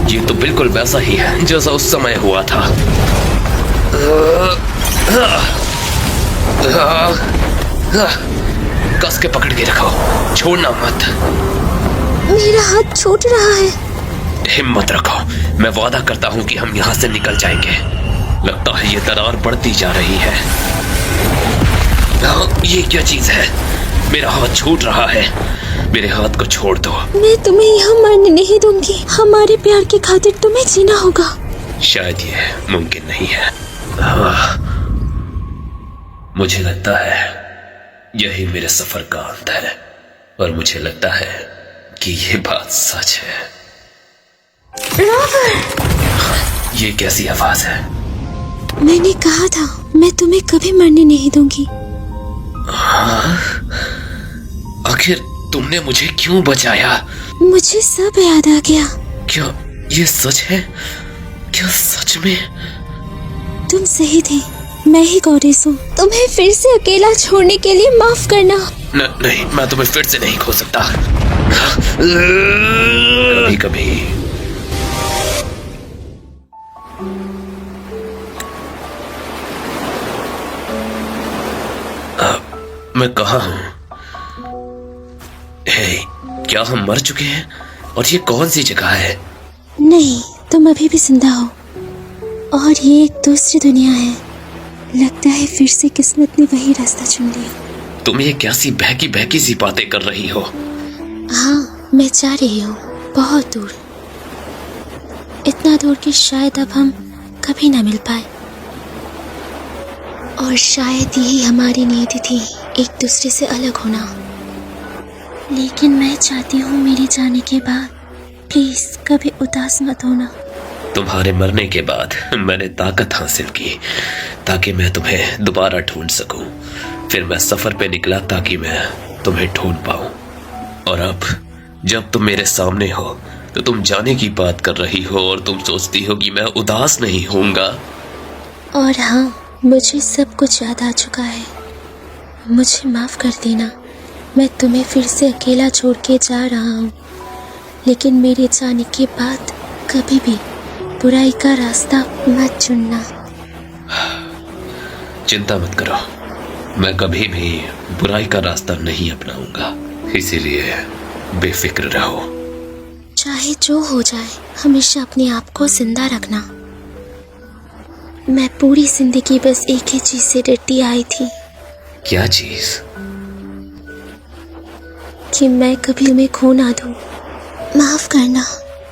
ये तो बिल्कुल वैसा ही है जैसा उस समय हुआ था। कस के पकड़ के रखो, छोड़ना मत। मेरा हाथ छूट रहा है। हिम्मत रखो, मैं वादा करता हूँ कि हम यहाँ से निकल जाएंगे। लगता है ये दरार बढ़ती जा रही है। ये क्या चीज है? मेरा हाथ छूट रहा है। मेरे हाथ को छोड़ दो। मैं तुम्हें यहाँ मरने नहीं दूंगी। हमारे प्यार की खातिर तुम्हें जीना होगा। शायद ये मुमकिन नहीं है। मुझे लगता है यही मेरे सफर का अंत है, और मुझे लगता है कि ये बात सच है। रॉबर्ट! ये कैसी आवाज है? मैंने कहा था मैं तुम्हें कभी मरने नहीं दूंगी। आखिर तुमने मुझे क्यों बचाया? मुझे सब याद आ गया। क्या ये सच है? क्या सच में? तुम सही थे, मैं ही गॉडेस हूँ। तुम्हें फिर से अकेला छोड़ने के लिए माफ करना। नहीं, मैं तुम्हें फिर से नहीं खो सकता। कभी कभी मैं कहाँ हूँ? हे, क्या हम मर चुके हैं? और ये कौन सी जगह है? नहीं, तुम अभी भी जिंदा हो, और ये एक दूसरी दुनिया है। लगता है फिर से किस्मत ने वही रास्ता चुन लिया। तुम ये कैसी बहकी बहकी सी बातें कर रही हो? हाँ, मैं जा रही हूँ बहुत दूर, इतना दूर कि शायद अब हम कभी ना मिल पाए। और शायद यही हमारी नियति थी, एक दूसरे से अलग होना। लेकिन मैं चाहती हूँ मेरे जाने के बाद प्लीज कभी उदास मत होना। तुम्हारे मरने के बाद मैंने ताकत हासिल की ताकि मैं तुम्हें दोबारा ढूंढ सकूं। फिर मैं सफर पे निकला ताकि मैं तुम्हें ढूंढ पाऊं। और अब जब तुम मेरे सामने हो तो तुम जाने की बात कर रही हो, और तुम सोचती हो कि मैं उदास नहीं होऊंगा। और हाँ, मुझे सब कुछ याद आ चुका है। मुझे माफ कर देना, मैं तुम्हें फिर से अकेला छोड़ के जा रहा हूँ। लेकिन मेरे जाने के बाद कभी भी बुराई का रास्ता मत चुनना। चिंता मत करो, मैं कभी भी बुराई का रास्ता नहीं अपनाऊंगा। इसीलिए बेफिक्र रहो। चाहे जो हो जाए, हमेशा अपने आप को जिंदा रखना। मैं पूरी जिंदगी बस एक ही चीज से डरती आई थी। क्या चीज? कि मैं कभी तुम्हें खो ना दूं। माफ करना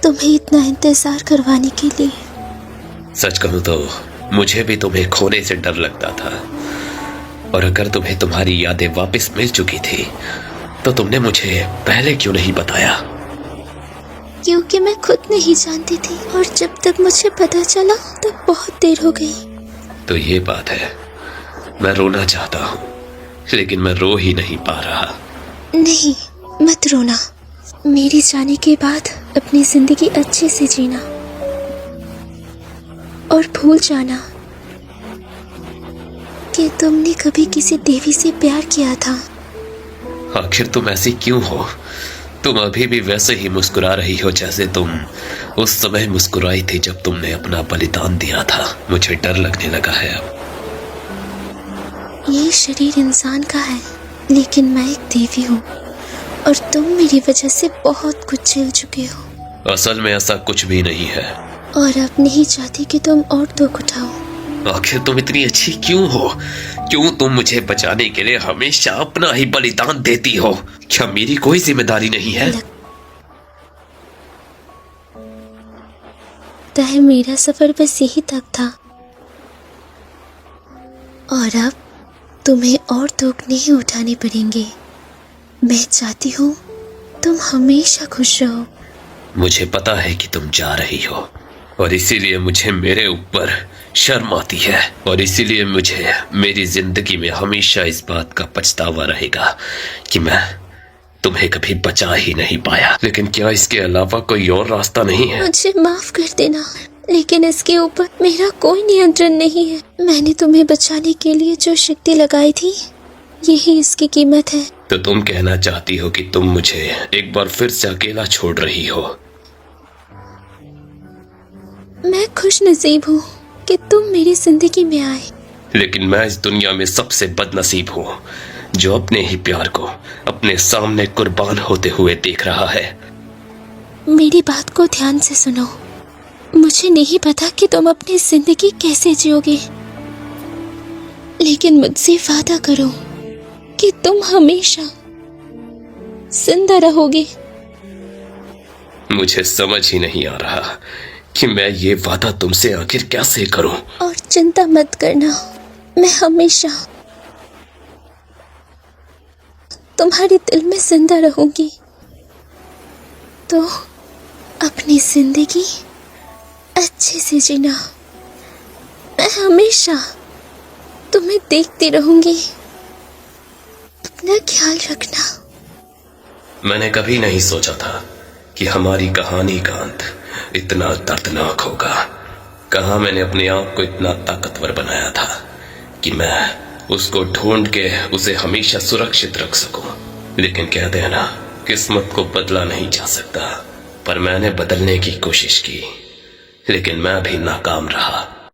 तुम्हें इतना इंतजार करवाने के लिए। सच कहूं तो मुझे भी तुम्हें खोने से डर लगता था। और अगर तुम्हें तुम्हारी यादें वापस मिल चुकी थी तो तुमने मुझे पहले क्यों नहीं बताया? क्योंकि मैं खुद नहीं जानती थी, और जब तक मुझे पता चला तब बहुत देर हो गई। तो ये बात है, मैं रोना चाहता हूँ लेकिन मैं रो ही नहीं पा रहा। नहीं, मत रोना। मेरे जाने के बाद अपनी जिंदगी अच्छे से जीना, और भूल जाना कि तुमने कभी किसी देवी से प्यार किया था। आखिर तुम ऐसी क्यों हो? तुम अभी भी वैसे ही मुस्कुरा रही हो जैसे तुम उस समय मुस्कुराई थी जब तुमने अपना बलिदान दिया था। मुझे डर लगने लगा है अब। ये शरीर इंसान का है, लेकिन मैं एक देवी हूँ, और तुम मेरी वजह से बहुत कुछ झेल चुके हो। असल में ऐसा कुछ भी नहीं है, और अब नहीं चाहती कि तुम और दुख उठाओ। आखिर तुम इतनी अच्छी क्यों हो? क्यों तुम मुझे बचाने के लिए हमेशा अपना ही बलिदान देती हो? क्या मेरी कोई जिम्मेदारी नहीं है? लगता है मेरा सफर बस यही तक था, और अब तुम्हें और दुख नहीं उठाने पड़ेंगे। मैं चाहती हूँ तुम हमेशा खुश रहो। मुझे पता है कि तुम जा रही हो, और इसीलिए मुझे मेरे ऊपर शर्म आती है, और इसीलिए मुझे मेरी जिंदगी में हमेशा इस बात का पछतावा रहेगा कि मैं तुम्हें कभी बचा ही नहीं पाया। लेकिन क्या इसके अलावा कोई और रास्ता नहीं है? मुझे माफ कर देना, लेकिन इसके ऊपर मेरा कोई नियंत्रण नहीं है। मैंने तुम्हें बचाने के लिए जो शक्ति लगाई थी, यही इसकी कीमत है। तो तुम कहना चाहती हो कि तुम मुझे एक बार फिर से अकेला छोड़ रही हो? मैं खुश नसीब हूँ कि तुम मेरी जिंदगी में आए, लेकिन मैं इस दुनिया में सबसे बदनसीब हूँ जो अपने ही प्यार को अपने सामने कुर्बान होते हुए देख रहा है। मेरी बात को ध्यान से सुनो। मुझे नहीं पता कि तुम अपनी जिंदगी कैसे जियोगे, लेकिन मुझसे वादा करो कि तुम हमेशा जिंदा रहोगे। मुझे समझ ही नहीं आ रहा कि मैं ये वादा तुमसे आखिर कैसे करूं। और चिंता मत करना, मैं हमेशा तुम्हारे दिल में जिंदा रहूंगी। तो अपनी जिंदगी अच्छे से जीना। मैं हमेशा तुम्हें देखती रहूंगी। अपना ख्याल रखना। मैंने कभी नहीं सोचा था कि हमारी कहानी का अंत इतना दर्दनाक होगा। कहाँ मैंने अपने आप को इतना ताकतवर बनाया था कि मैं उसको ढूंढ के उसे हमेशा सुरक्षित रख सकूं। लेकिन कहते हैं ना, किस्मत को बदला नहीं जा सकता। पर मैंने बदलने की कोशिश की, लेकिन मैं भी नाकाम रहा।